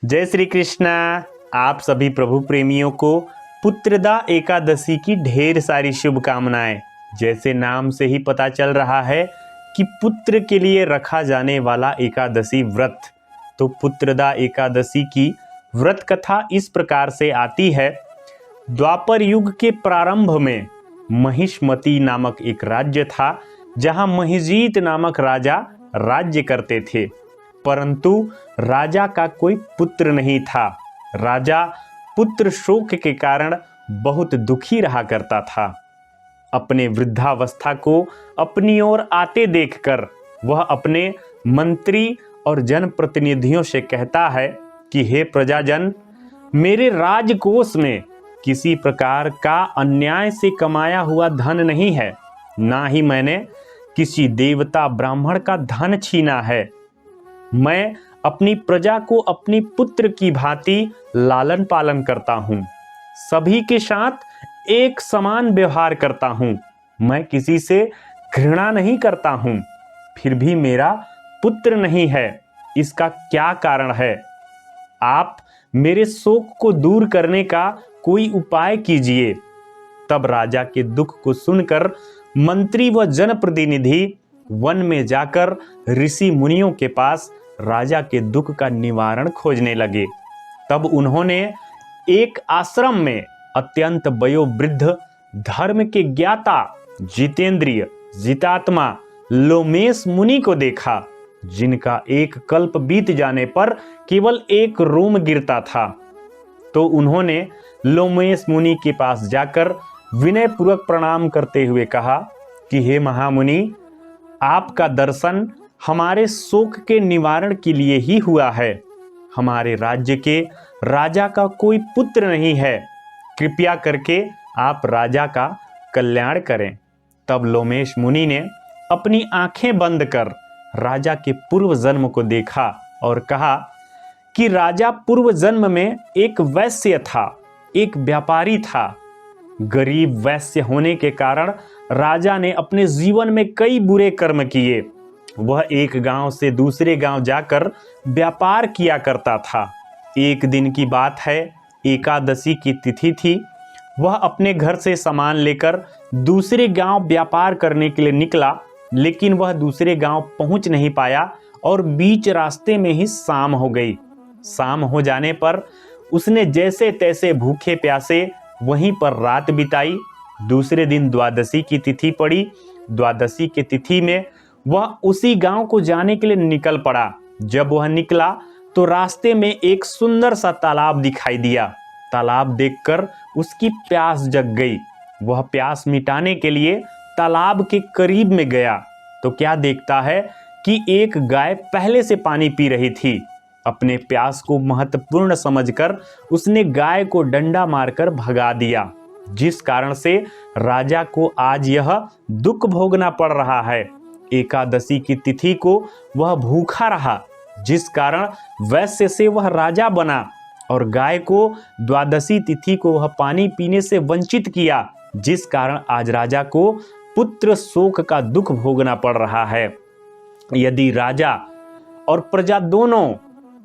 जय श्री कृष्णा। आप सभी प्रभु प्रेमियों को पुत्रदा एकादशी की ढेर सारी शुभकामनाएं। जैसे नाम से ही पता चल रहा है कि पुत्र के लिए रखा जाने वाला एकादशी व्रत, तो पुत्रदा एकादशी की व्रत कथा इस प्रकार से आती है। द्वापर युग के प्रारंभ में महिष्मति नामक एक राज्य था, जहां महिजीत नामक राजा राज्य करते थे, परंतु राजा का कोई पुत्र नहीं था। राजा पुत्र शोक के कारण बहुत दुखी रहा करता था। अपने वृद्धावस्था को अपनी ओर आते देखकर वह अपने मंत्री और जनप्रतिनिधियों से कहता है कि हे प्रजाजन, मेरे राजकोष में किसी प्रकार का अन्याय से कमाया हुआ धन नहीं है, ना ही मैंने किसी देवता ब्राह्मण का धन छीना है। मैं अपनी प्रजा को अपनी पुत्र की भांति लालन पालन करता हूँ, सभी के साथ एक समान व्यवहार करता हूँ, मैं किसी से घृणा नहीं करता हूँ, फिर भी मेरा पुत्र नहीं है। इसका क्या कारण है? आप मेरे शोक को दूर करने का कोई उपाय कीजिए। तब राजा के दुख को सुनकर मंत्री व जनप्रतिनिधि वन में जाकर ऋषि मुनियों के पास राजा के दुख का निवारण खोजने लगे। तब उन्होंने एक आश्रम में अत्यंत वयोवृद्ध, धर्म के ज्ञाता, जितेंद्रिय, जितात्मा लोमेश मुनि को देखा, जिनका एक कल्प बीत जाने पर केवल एक रोम गिरता था। तो उन्होंने लोमेश मुनि के पास जाकर विनय पूर्वक प्रणाम करते हुए कहा कि हे महामुनि, आपका दर्शन हमारे शोक के निवारण के लिए ही हुआ है। हमारे राज्य के राजा का कोई पुत्र नहीं है, कृपया करके आप राजा का कल्याण करें। तब लोमेश मुनि ने अपनी आंखें बंद कर राजा के पूर्व जन्म को देखा और कहा कि राजा पूर्व जन्म में एक वैश्य था, एक व्यापारी था। गरीब वैश्य होने के कारण राजा ने अपने जीवन में कई बुरे कर्म किए। वह एक गांव से दूसरे गांव जाकर व्यापार किया करता था। एक दिन की बात है, एकादशी की तिथि थी। वह अपने घर से सामान लेकर दूसरे गांव व्यापार करने के लिए निकला, लेकिन वह दूसरे गांव पहुंच नहीं पाया और बीच रास्ते में ही शाम हो गई। शाम हो जाने पर उसने जैसे तैसे भूखे प्यासे वहीं पर रात बिताई। दूसरे दिन द्वादशी की तिथि पड़ी। द्वादशी की तिथि में वह उसी गांव को जाने के लिए निकल पड़ा। जब वह निकला तो रास्ते में एक सुंदर सा तालाब दिखाई दिया। तालाब देखकर उसकी प्यास जग गई। वह प्यास मिटाने के लिए तालाब के करीब में गया तो क्या देखता है कि एक गाय पहले से पानी पी रही थी। अपने प्यास को महत्वपूर्ण समझकर उसने गाय को डंडा मारकर भगा दिया, जिस कारण से राजा को आज यह दुख भोगना पड़ रहा है। एकादशी की तिथि को वह भूखा रहा, जिस कारण वैश्य से वह राजा बना, और गाय को द्वादशी तिथि को वह पानी पीने से वंचित किया, जिस कारण आज राजा को पुत्र शोक का दुख भोगना पड़ रहा है। यदि राजा और प्रजा दोनों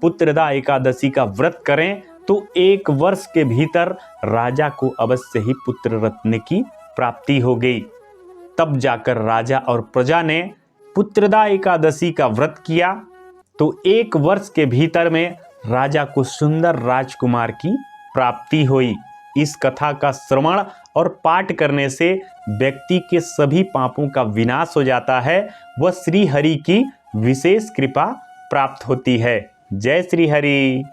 पुत्रदा एकादशी का व्रत करें तो 1 वर्ष के भीतर राजा को अवश्य ही पुत्र रत्न की प्राप्ति हो गई। तब जाकर राजा और प्रजा ने पुत्रदा एकादशी का व्रत किया तो 1 वर्ष के भीतर में राजा को सुंदर राजकुमार की प्राप्ति हुई। इस कथा का श्रवण और पाठ करने से व्यक्ति के सभी पापों का विनाश हो जाता है, वह श्री हरि की विशेष कृपा प्राप्त होती है। जय श्री हरि।